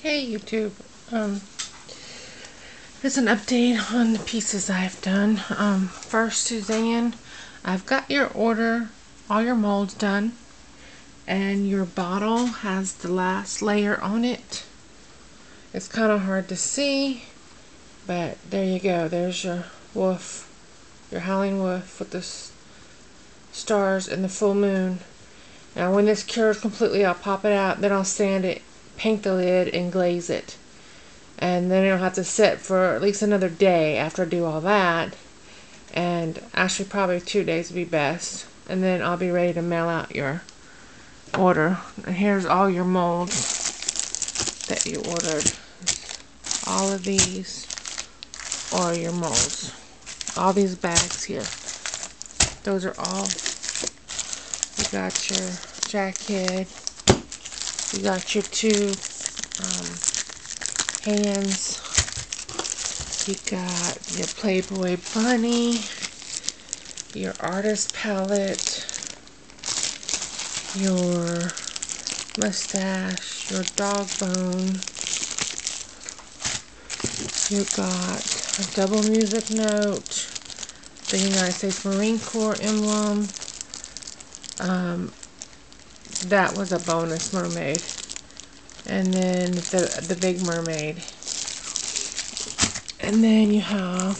Hey YouTube, here's an update on the pieces I've done. First, Suzanne, I've got your order, all your molds done, and your bottle has the last layer on it. It's kind of hard to see, but there you go. There's your wolf, your howling wolf with the stars and the full moon. Now when this cures completely, I'll pop it out, then I'll sand it, paint the lid, and glaze it. And then it'll have to sit for at least another day after I do all that. And actually probably 2 days would be best. And then I'll be ready to mail out your order. And here's all your molds that you ordered. All of these are your molds. All these bags here. Those are all. You got your jacket. You got your two hands. You got your Playboy bunny, your artist palette, your mustache, your dog bone. You got a double music note, the United States Marine Corps emblem. That was a bonus mermaid. And then the big mermaid. And then you have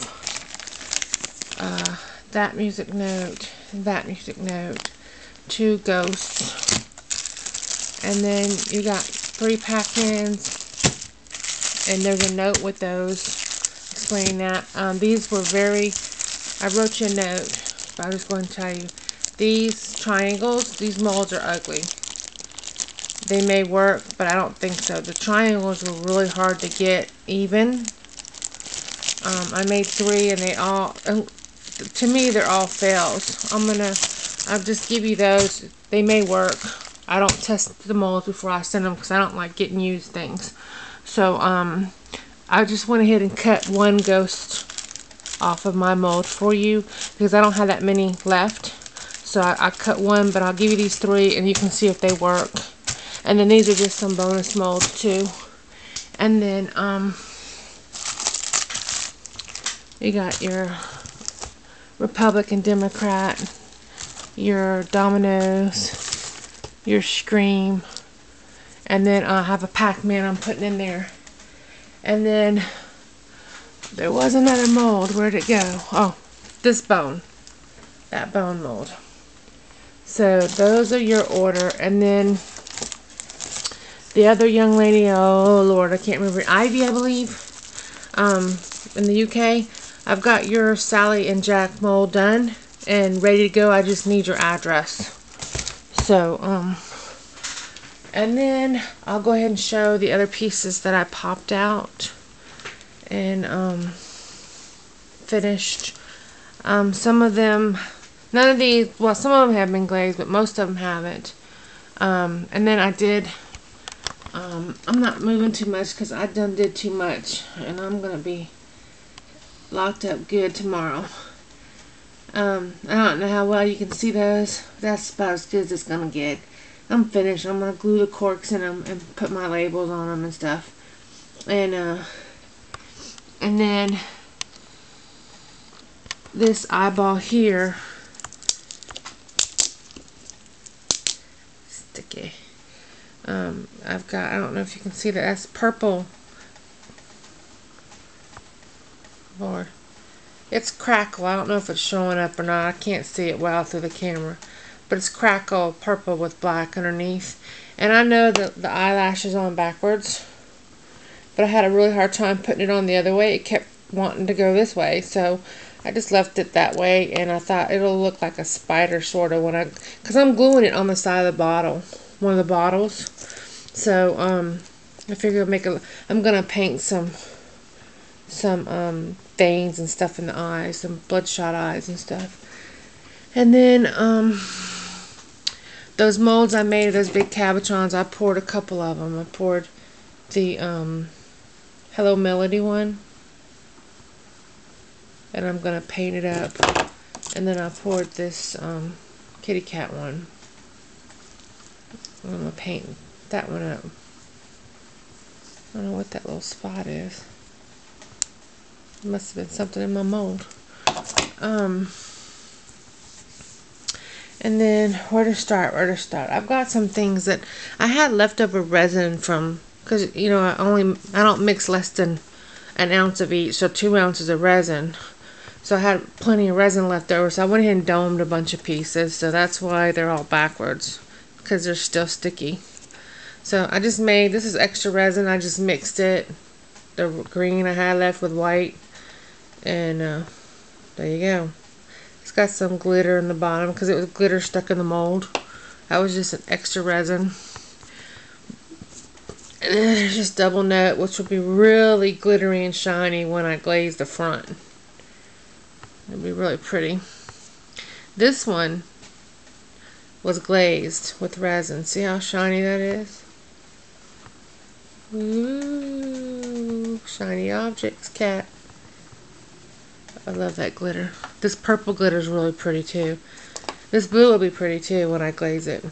that music note, 2 ghosts. And then you got 3 pack-ins. And there's a note with those explaining that. These were I wrote you a note, but I was going to tell you. These triangles, these molds are ugly. They may work, but I don't think so. The triangles were really hard to get even. I made 3 and they all, to me, they're all fails. I'll just give you those. They may work. I don't test the molds before I send them because I don't like getting used things. So, I just went ahead and cut 1 ghost off of my mold for you because I don't have that many left. So I cut 1, but I'll give you these 3 and you can see if they work. And then these are just some bonus molds too. And then you got your Republican Democrat, your Dominoes, your Scream, and then I have a Pac-Man I'm putting in there. And then there was another mold. Where'd it go? Oh, this bone. That bone mold. So those are your order. And then the other young lady, oh Lord, I can't remember. Ivy, I believe, in the UK. I've got your Sally and Jack mold done and ready to go. I just need your address. So, and then I'll go ahead and show the other pieces that I popped out and finished. Some of them, none of these, well, some of them have been glazed, but most of them haven't. And then I did, I'm not moving too much because I done did too much, and I'm going to be locked up good tomorrow. I don't know how well you can see those. That's about as good as it's going to get. I'm finished. I'm going to glue the corks in them and put my labels on them and stuff. And then this eyeball here, sticky. I've got, I don't know if you can see that, that's purple. Lord. It's crackle. I don't know if it's showing up or not. I can't see it well through the camera. But it's crackle purple with black underneath. And I know that the eyelash is on backwards. But I had a really hard time putting it on the other way. It kept wanting to go this way. So I just left it that way. And I thought it'll look like a spider sort of when because I'm gluing it on the side of the bottle. One of the bottles. So I figure I'm going to paint some veins and stuff in the eyes, some bloodshot eyes and stuff. And then those molds I made of those big cabochons, I poured a couple of them. I poured the Hello Melody one, and I'm gonna paint it up. And then I poured this kitty cat one. I'm gonna paint that one up. I don't know what that little spot is. It must have been something in my mold. And then where to start? I've got some things that I had leftover resin from, because you know I don't mix less than an ounce of each, so 2 ounces of resin. So I had plenty of resin left over, so I went ahead and domed a bunch of pieces. So that's why they're all backwards, because they're still sticky. So I just made, this is extra resin, I just mixed it, the green I had left with white, and there you go. It's got some glitter in the bottom because it was glitter stuck in the mold. That was just an extra resin. And then there's just double note, which will be really glittery and shiny when I glaze the front. It'll be really pretty. This one was glazed with resin. See how shiny that is? Ooh, shiny objects, cat. I love that glitter. This purple glitter is really pretty too. This blue will be pretty too when I glaze it.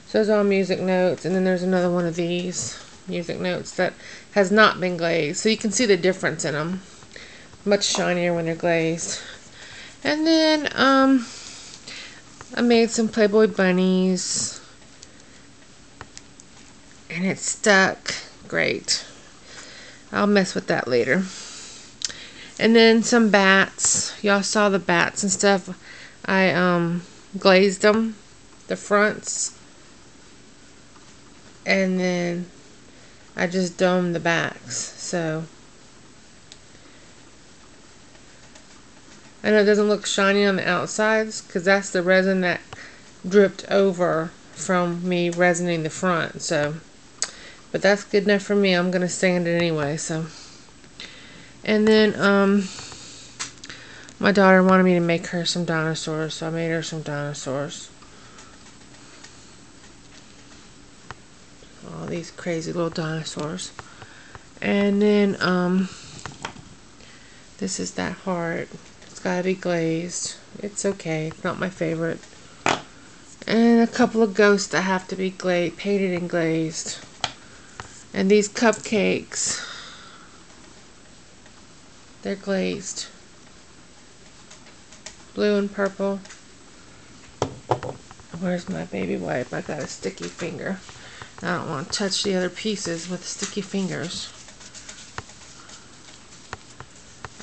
So those are all music notes, and then there's another one of these music notes that has not been glazed. So you can see the difference in them. Much shinier when they're glazed. And then I made some Playboy bunnies, and it stuck great. I'll mess with that later. And then some bats. Y'all saw the bats and stuff. I glazed them, the fronts, and then I just domed the backs. So I know it doesn't look shiny on the outsides because that's the resin that dripped over from me resining the front. So, but that's good enough for me. I'm gonna sand it anyway. So. And then my daughter wanted me to make her some dinosaurs, so I made her some dinosaurs. All these crazy little dinosaurs. And then this is that heart. It's gotta be glazed. It's okay, it's not my favorite. And a couple of ghosts that have to be painted and glazed. And these cupcakes, they're glazed. Blue and purple. Where's my baby wipe? I got a sticky finger. I don't want to touch the other pieces with sticky fingers.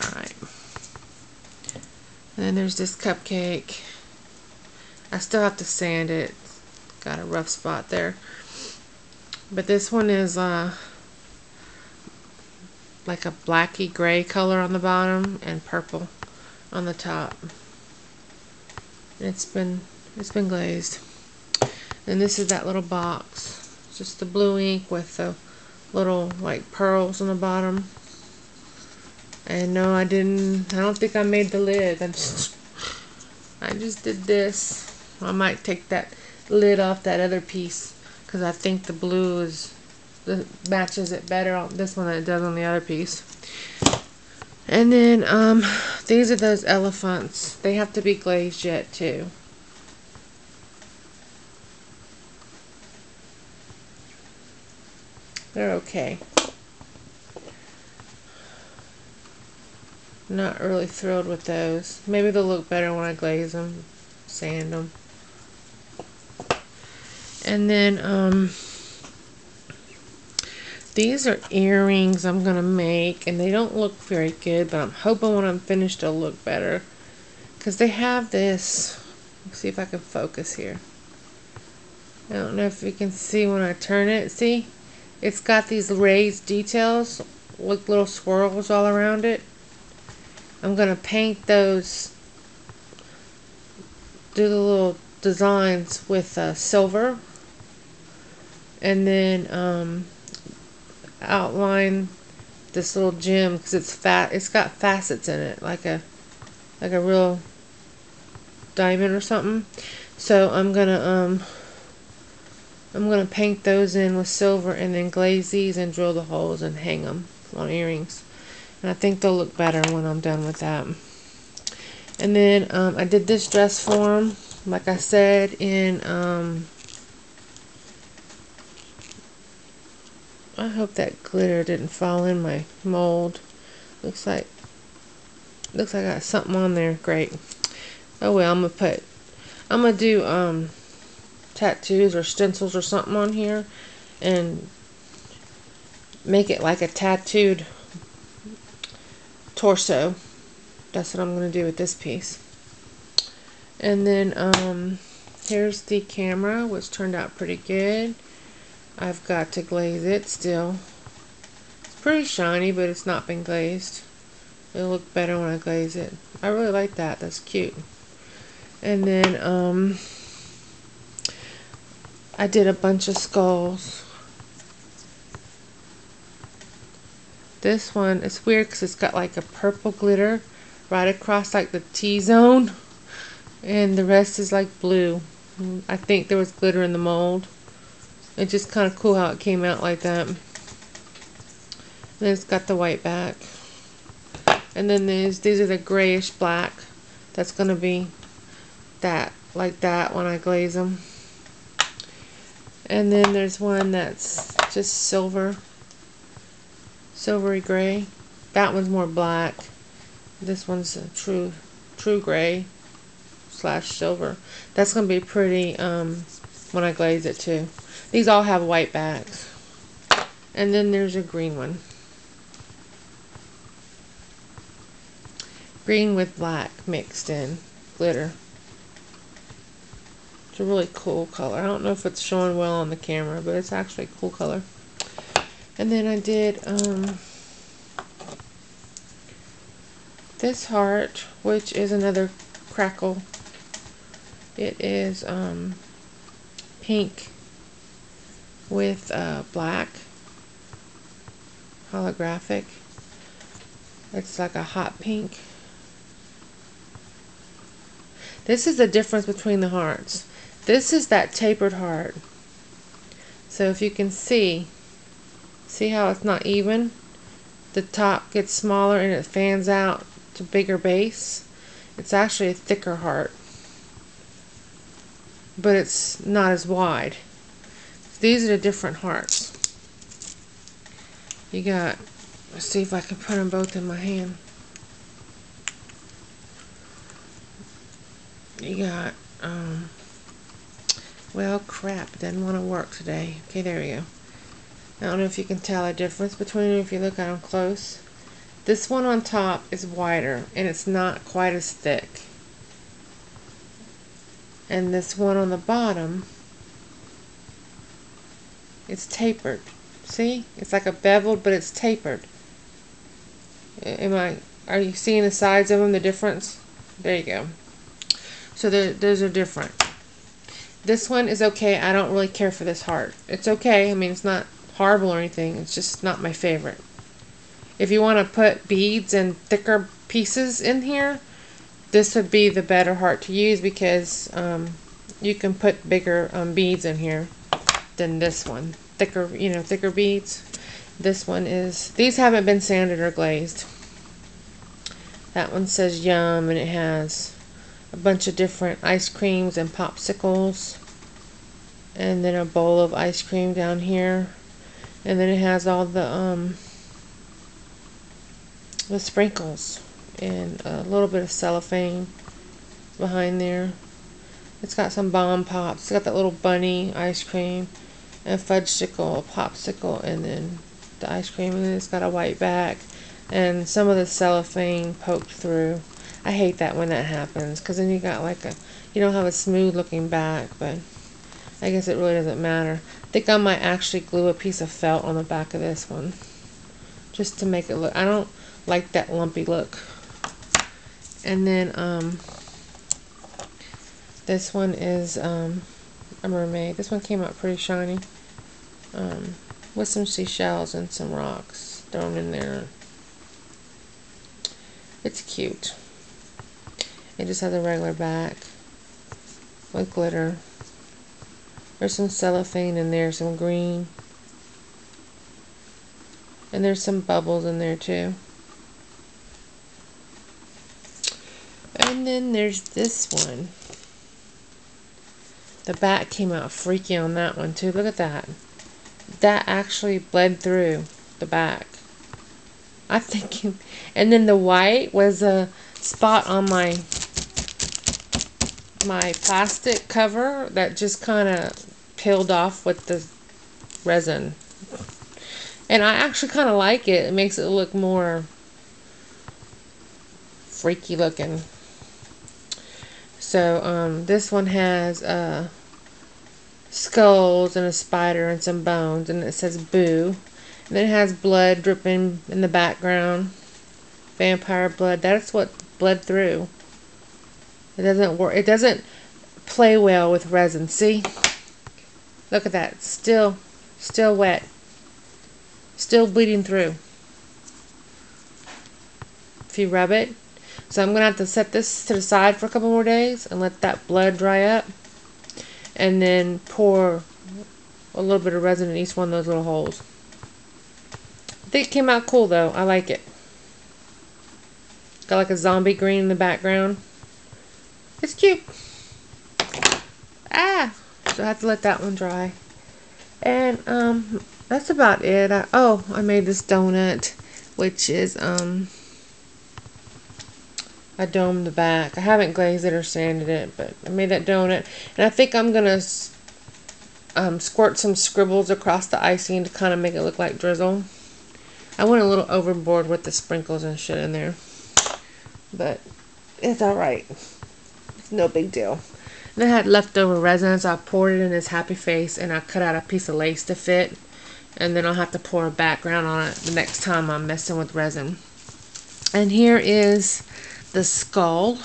Alright. And then there's this cupcake. I still have to sand it. Got a rough spot there. But this one is like a blacky gray color on the bottom and purple on the top. It's been glazed. And this is that little box. It's just the blue ink with the little like pearls on the bottom. And no, I don't think I made the lid. I just did this. I might take that lid off that other piece because I think the blue matches it better on this one than it does on the other piece. And then these are those elephants. They have to be glazed yet too. They're okay. Not really thrilled with those. Maybe they'll look better when I glaze them, sand them. And then these are earrings I'm gonna make, and they don't look very good, but I'm hoping when I'm finished they'll look better. Because they have this, let's see if I can focus here. I don't know if you can see when I turn it. See? It's got these raised details with little swirls all around it. I'm gonna paint those, do the little designs with silver, and then outline this little gem because it's got facets in it, like a real diamond or something. So I'm gonna paint those in with silver and then glaze these and drill the holes and hang them on earrings. And I think they'll look better when I'm done with that. And then I did this dress form, like I said, in I hope that glitter didn't fall in my mold. Looks like I got something on there. Great. Oh well, I'm gonna do tattoos or stencils or something on here and make it like a tattooed torso. That's what I'm gonna do with this piece. And then here's the camera, which turned out pretty good. I've got to glaze it still. It's pretty shiny, but it's not been glazed. It'll look better when I glaze it. I really like that. That's cute. And then I did a bunch of skulls. This one, it's weird because it's got like a purple glitter right across like the T-zone. And the rest is like blue. I think there was glitter in the mold. It's just kind of cool how it came out like that. Then it's got the white back. And then these are the grayish black. That's going to be that, like that when I glaze them. And then there's one that's just silvery gray. That one's more black. This one's a true gray / silver. That's going to be pretty when I glaze it too. These all have white backs. And then there's a green one. Green with black mixed in glitter. It's a really cool color. I don't know if it's showing well on the camera, but it's actually a cool color. And then I did this heart, which is another crackle. It is pink with black, holographic. It's like a hot pink. This is the difference between the hearts. This is that tapered heart. So if you can see how it's not even? The top gets smaller and it fans out to bigger base. It's actually a thicker heart, but it's not as wide. So these are the different hearts. You got, let's see if I can put them both in my hand. You got, well, crap, it doesn't want to work today. Okay, there we go. I don't know if you can tell a difference between them if you look at them close. This one on top is wider and it's not quite as thick. And this one on the bottom, it's tapered. See? It's like a beveled, but it's tapered. Are you seeing the sides of them, the difference? There you go. So those are different. This one is okay. I don't really care for this heart. It's okay. I mean, it's not horrible or anything. It's just not my favorite. If you want to put beads and thicker pieces in here, this would be the better heart to use because you can put bigger beads in here than this one. Thicker, thicker beads. This one is, these haven't been sanded or glazed. That one says yum, and it has a bunch of different ice creams and popsicles, and then a bowl of ice cream down here, and then it has all the sprinkles and a little bit of cellophane behind there. It's got some bomb pops. It's got that little bunny ice cream and fudgesicle, a popsicle, and then the ice cream, and then it's got a white back and some of the cellophane poked through. I hate that when that happens because then you got like you don't have a smooth looking back, but I guess it really doesn't matter. I think I might actually glue a piece of felt on the back of this one just to make it look, I don't like that lumpy look. And then this one is a mermaid. This one came out pretty shiny with some seashells and some rocks thrown in there. It's cute. It just has a regular back with glitter. There's some cellophane in there, some green. And there's some bubbles in there too. And then there's this one. The back came out freaky on that one too. Look at that. that actually bled through the back. I think, and then the white was a spot on my plastic cover that just kind of peeled off with the resin. And I actually kind of like it. It makes it look more freaky looking. So this one has skulls and a spider and some bones, and it says boo. And then it has blood dripping in the background. Vampire blood. That's what bled through. It doesn't work. It doesn't play well with resin. See? Look at that. Still wet. Still bleeding through. If you rub it. So I'm going to have to set this to the side for a couple more days and let that blood dry up. And then pour a little bit of resin in each one of those little holes. I think it came out cool though. I like it. Got like a zombie green in the background. It's cute. So I have to let that one dry. And that's about it. I made this donut, which is a dome in the back. I haven't glazed it or sanded it, but I made that donut. And I think I'm gonna squirt some scribbles across the icing to kind of make it look like drizzle. I went a little overboard with the sprinkles and shit in there, but it's alright. It's no big deal. And I had leftover resin, so I poured it in this happy face, and I cut out a piece of lace to fit, and then I'll have to pour a background on it the next time I'm messing with resin. And here is the skull.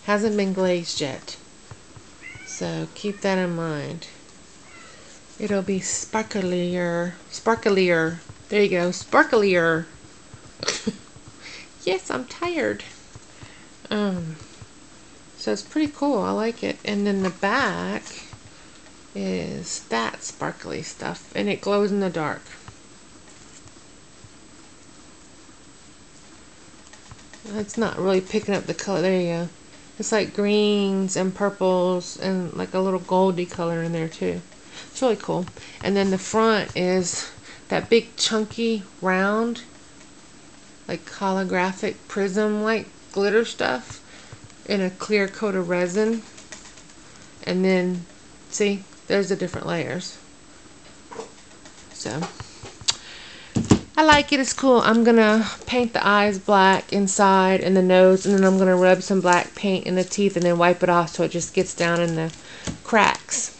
Hasn't been glazed yet, so keep that in mind. It'll be sparklier. There you go, sparklier. Yes, I'm tired. So it's pretty cool. I like it. And then the back is that sparkly stuff, and it glows in the dark. It's not really picking up the color. There you go. It's like greens and purples and like a little goldy color in there too. It's really cool. And then the front is that big chunky round, like holographic prism like glitter stuff in a clear coat of resin. And then see, there's the different layers. So I like it. It's cool. I'm gonna paint the eyes black inside and the nose, and then I'm gonna rub some black paint in the teeth and then wipe it off so it just gets down in the cracks.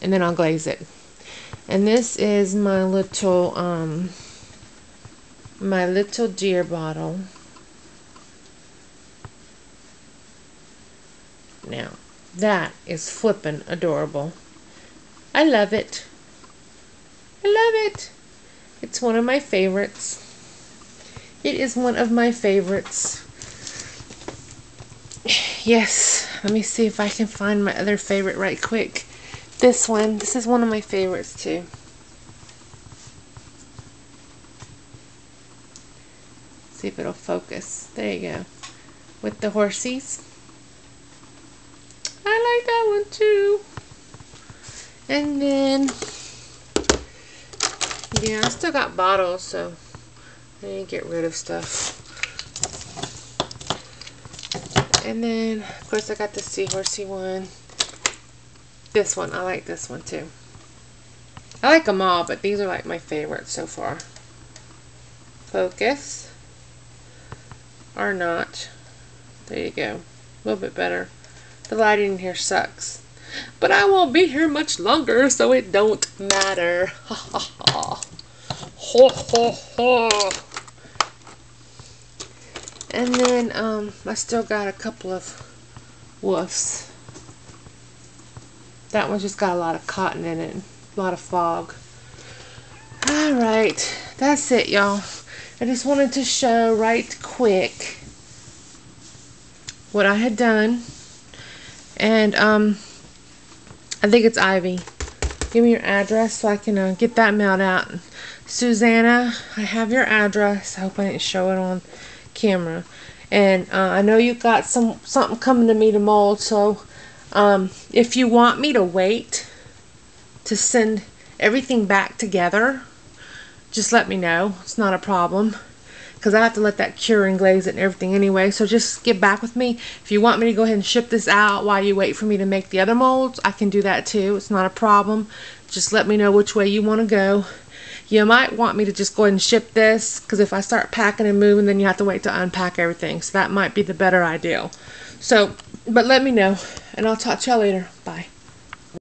And then I'll glaze it. And this is my little deer bottle. Now, that is flippin' adorable. I love it. I love it. It's one of my favorites. It is one of my favorites. Yes. Let me see if I can find my other favorite right quick. This one. This is one of my favorites too. See if it'll focus. There you go. With the horsies. I like that one too. And then, yeah, I still got bottles, so I need to get rid of stuff. And then, of course, I got the seahorsey one. This one, I like this one too. I like them all, but these are like my favorites so far. Focus. Or not. There you go. A little bit better. The lighting in here sucks. But I won't be here much longer, so it don't matter. Ha ha ha. Ho ho ho. And then I still got a couple of woofs. That one's just got a lot of cotton in it. A lot of fog. Alright. That's it, y'all. I just wanted to show right quick what I had done. And I think it's Ivy. Give me your address so I can get that mailed out. Susanna, I have your address. I hope I didn't show it on camera. And I know you got something coming to me to mold, so if you want me to wait to send everything back together, just let me know. It's not a problem, because I have to let that cure and glaze it and everything anyway. So just get back with me. If you want me to go ahead and ship this out while you wait for me to make the other molds, I can do that too. It's not a problem. Just let me know which way you want to go. You might want me to just go ahead and ship this, because if I start packing and moving, then you have to wait to unpack everything. So that might be the better idea. So, but let me know, and I'll talk to y'all later. Bye.